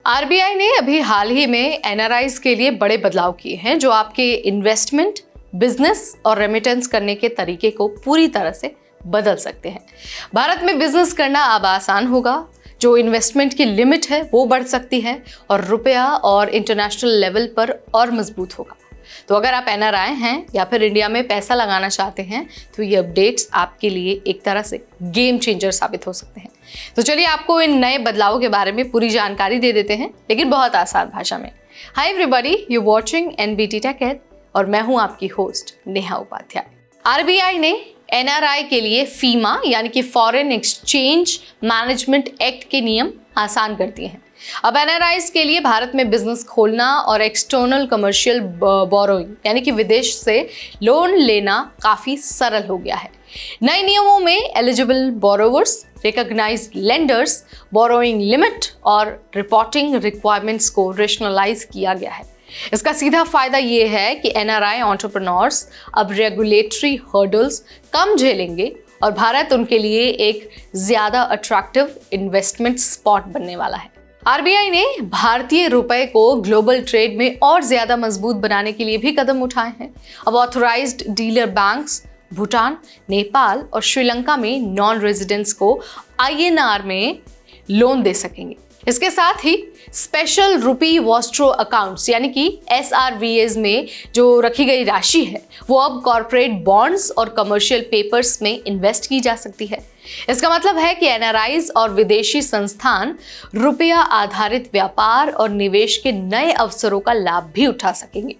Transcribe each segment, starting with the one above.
RBI ने अभी हाल ही में एनआरआईज के लिए बड़े बदलाव किए हैं जो आपके इन्वेस्टमेंट, बिजनेस और रेमिटेंस करने के तरीके को पूरी तरह से बदल सकते हैं। भारत में बिजनेस करना अब आसान होगा, जो इन्वेस्टमेंट की लिमिट है वो बढ़ सकती है और रुपया और इंटरनेशनल लेवल पर और मजबूत होगा। तो अगर आप एनआरआई हैं या फिर इंडिया में पैसा लगाना चाहते हैं तो ये अपडेट्स आपके लिए एक तरह से गेम चेंजर साबित हो सकते हैं। तो चलिए आपको इन नए बदलावों के बारे में पूरी जानकारी दे देते हैं, लेकिन बहुत आसान भाषा में। Hi everybody, you watching NBT tech ed और मैं हूं आपकी होस्ट नेहा उपाध्याय। आरबीआई ने एनआरआई के लिए फीमा यानी कि फॉरेन एक्सचेंज मैनेजमेंट एक्ट के नियम आसान कर दिए हैं। अब एनआरआईज के लिए भारत में बिजनेस खोलना और एक्सटर्नल कमर्शियल बोरोइंग यानी कि विदेश से लोन लेना काफी सरल हो गया है। नए नियमों में eligible borrowers, recognised lenders, borrowing limit और रिपोर्टिंग रिक्वायरमेंट्स को रेशनलाइज किया गया है। इसका सीधा फायदा ये है कि एनआरआई एंटरप्रेन्योर्स अब रेगुलेटरी हर्डल्स कम झेलेंगे और भारत उनके लिए एक ज्यादा अट्रैक्टिव इन्वेस्टमेंट स्पॉट बनने वाला है। आरबीआई ने भारतीय रुपए को ग्लोबल ट्रेड में और ज्यादा मजबूत बनाने के लिए भी कदम उठाए हैं। अब authorised dealer banks Bhutan, Nepal और श्रीलंका में नॉन रेजिडेंट्स को आईएनआर में लोन दे सकेंगे। इसके साथ ही स्पेशल रुपी वॉस्ट्रो अकाउंट्स यानी कि SRVAs में जो रखी गई राशि है वो अब कॉर्पोरेट बॉन्ड्स और कमर्शियल पेपर्स में इन्वेस्ट की जा सकती है। इसका मतलब है कि एनआरआईज और विदेशी संस्थान रुपया आधारित व्यापार और निवेश के नए अवसरों का लाभ भी उठा सकेंगे।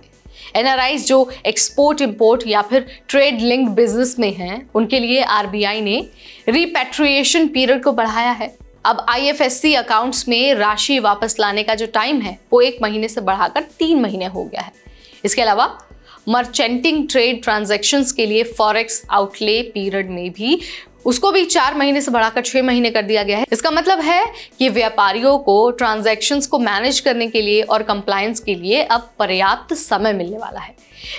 एनआरआईज जो एक्सपोर्ट इंपोर्ट या फिर ट्रेड लिंक्ड बिजनेस में हैं, उनके लिए आरबीआई ने रिपैट्रिएशन पीरियड को बढ़ाया है। अब IFSC अकाउंट्स में राशि वापस लाने का जो टाइम है वो 1 महीने से बढ़ाकर 3 महीने हो गया है। इसके अलावा मर्चेंटिंग ट्रेड ट्रांजैक्शंस के लिए फॉरेक्स आउटले पीरियड में भी उसको भी 4 महीने से बढ़ाकर 6 महीने कर दिया गया है। इसका मतलब है कि व्यापारियों को ट्रांजैक्शंस को मैनेज करने के लिए और कंप्लायंस के लिए अब पर्याप्त समय मिलने वाला है।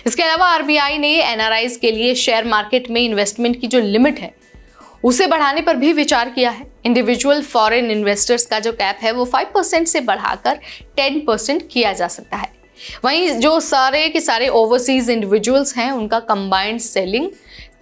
इसके अलावा आरबीआई ने एनआरआईज के लिए शेयर मार्केट में इन्वेस्टमेंट की जो लिमिट है उसे बढ़ाने पर भी विचार किया है। इंडिविजुअल फॉरेन इन्वेस्टर्स का जो कैप है वो 5% से बढ़ाकर 10% किया जा सकता है। वहीं जो सारे के सारे ओवरसीज इंडिविजुअल्स हैं उनका कंबाइंड सेलिंग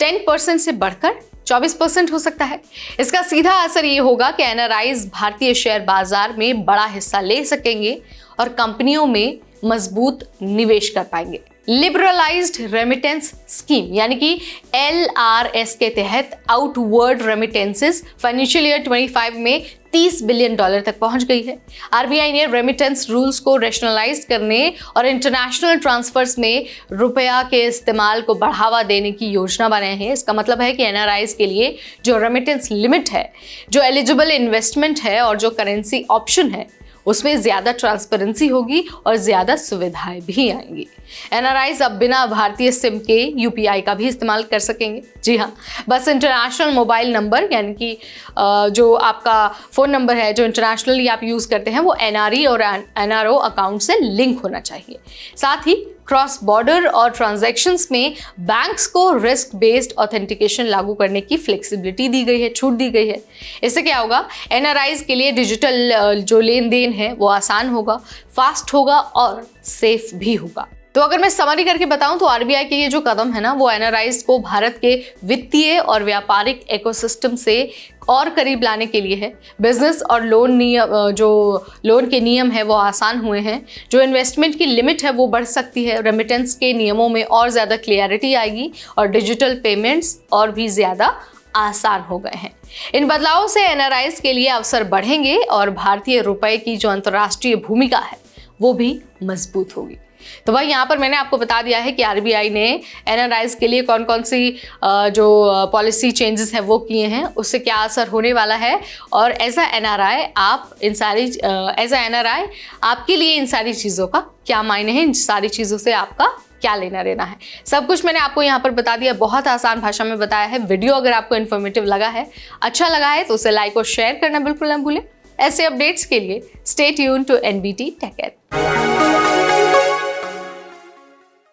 10% से बढ़कर 24% हो सकता है। इसका सीधा असर ये होगा कि एनआरआईज भारतीय शेयर बाजार में बड़ा हिस्सा ले सकेंगे और कंपनियों में मजबूत निवेश कर पाएंगे। लिबरलाइज्ड रेमिटेंस स्कीम यानी कि LRS के तहत आउटवर्ड रेमिटेंसेस फाइनेंशियल ईयर 25 में $30 बिलियन तक पहुंच गई है। आरबीआई ने रेमिटेंस रूल्स को रेशनलाइज करने और इंटरनेशनल ट्रांसफर्स में रुपया के इस्तेमाल को बढ़ावा देने की योजना बनाई है। इसका मतलब है कि एनआरआईज के लिए जो रेमिटेंस लिमिट है, जो एलिजिबल इन्वेस्टमेंट है और जो करेंसी ऑप्शन है उसमें ज्यादा ट्रांसपेरेंसी होगी और ज्यादा सुविधाएं भी आएंगी। एनआरआईज अब बिना भारतीय सिम के यूपीआई का भी इस्तेमाल कर सकेंगे। जी हाँ, बस इंटरनेशनल मोबाइल नंबर यानी कि जो आपका फ़ोन नंबर है जो इंटरनेशनली आप यूज़ करते हैं वो एनआरई और एनआरओ अकाउंट से लिंक होना चाहिए। साथ ही क्रॉस बॉर्डर और ट्रांजैक्शंस में बैंक्स को रिस्क बेस्ड ऑथेंटिकेशन लागू करने की फ्लेक्सिबिलिटी दी गई है, छूट दी गई है। इससे क्या होगा, एनआरआईज के लिए डिजिटल जो लेन देन है वो आसान होगा, फास्ट होगा और सेफ भी होगा। तो अगर मैं समरी करके बताऊं तो आरबीआई के ये जो कदम है ना वो एनआरआईज को भारत के वित्तीय और व्यापारिक इकोसिस्टम से और करीब लाने के लिए है। बिजनेस और लोन के नियम है वो आसान हुए हैं, जो इन्वेस्टमेंट की लिमिट है वो बढ़ सकती है, रेमिटेंस के नियमों में और ज़्यादा क्लियरिटी आएगी और डिजिटल पेमेंट्स और भी ज़्यादा आसान हो गए हैं। इन बदलावों से एनआरआईज के लिए अवसर बढ़ेंगे और भारतीय रुपए की जो अंतर्राष्ट्रीय भूमिका है वो भी मजबूत होगी। तो भाई यहाँ पर मैंने आपको बता दिया है कि आरबीआई ने एनआरआईज के लिए कौन कौन सी जो पॉलिसी चेंजेस हैं वो किए हैं, उससे क्या असर होने वाला है और एज अ एनआरआई आपके लिए इन सारी चीज़ों का क्या मायने हैं, इन सारी चीज़ों से आपका क्या लेना देना है, सब कुछ मैंने आपको यहाँ पर बता दिया। बहुत आसान भाषा में बताया है। वीडियो अगर आपको इन्फॉर्मेटिव लगा है, अच्छा लगा है तो उसे लाइक और शेयर करना बिल्कुल ना भूलें। ऐसे अपडेट्स के लिए stay tune to NBT tech add.